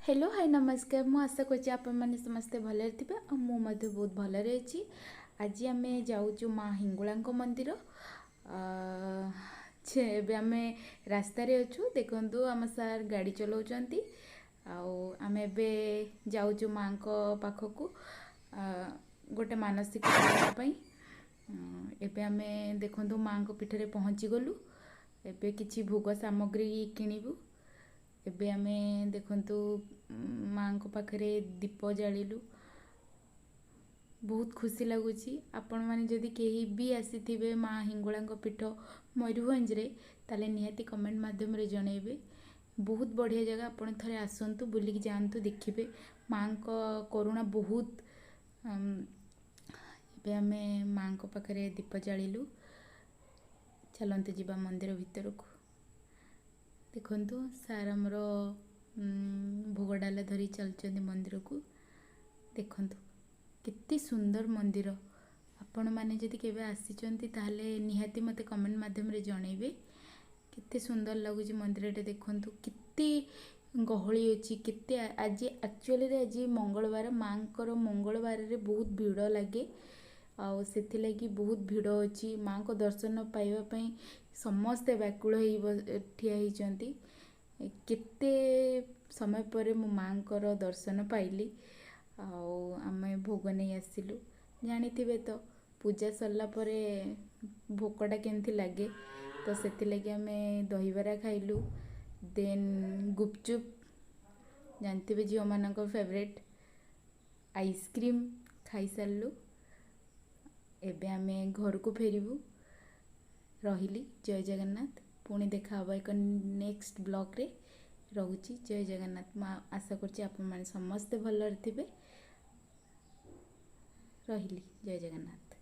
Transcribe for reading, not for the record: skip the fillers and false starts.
Hello hi नमस्कार मु आशा करछि आपण माने समस्ते भले थिबे आ मु मध्ये बहुत भले अछि। आज आमे जाउछु माँ हिंगुळांको मंदिर। छे बे आमे रास्ता रे अछु देखंतु आम सार गाड़ी चलाउचंती आमे बे जाउछु माँ को पाखकु गोटे मानसिक करबा पई। एबे आमे देखंतु माँ को पीठरे पहुँची गलु। एबे किछि भोग सामग्री किनिबु। एबे आमे देखंतु माँ को पाखरे दीप जालिलु। बहुत खुशी लगुची। आपण माने जदि केही भी आसीथिबे माँ हिंगुळांको पीठ मयूरभंज रे ताले निहाती कमेंट माध्यम रे जणेबे। बहुत बढ़िया जगह आपण थरे आसंतु बुलिक जानतु देखिबे माँ को करुणा बहुत। एबे आमे माँ को पाखरे दीप जालिलु। चलंतु जिबा मंदिर भितरकु। देखंतु सार हमर भोग डाला धरी चलचंदी मंदिर को। देखंतु कितनी सुंदर मंदिर। आपण माने जदि केबे आसीचंती ताले निहाती मते कमेंट माध्यम रे जणेबे कितनी सुंदर लगुची मंदिर रे। देखंतु कितनी गहली अछि कितनी आज एक्चुअली रे आज मंगलवार मांकर मंगलवार रे बहुत भीड़ लागे आउ सेथि लागि बहुत भीड़ अछि। माँ को दर्शन पाइबा पई समस्त व्याकुल होई ठिया हिचंती। केते समय पर मो माँ को दर्शन पाइली आमे भोग नहीं आसिलु। जानिथिबे तो पूजा सरला परे भोकटा केमथि लागे तो सेति लागि आमे दहीबरा खाइलु। देन गुपचुप जानथिबे झियो मानक फेवरेट आइसक्रीम खाई सारलु। एबे आमे घर को फेरिबु। रहिली जय जगन्नाथ। पुणी देखा हबा एक नेक्स्ट ब्लॉग रे। रहुची जय जगन्नाथ। माँ आशा करछि आपण माने समस्त भलरे थिबे। रहिली जय जगन्नाथ।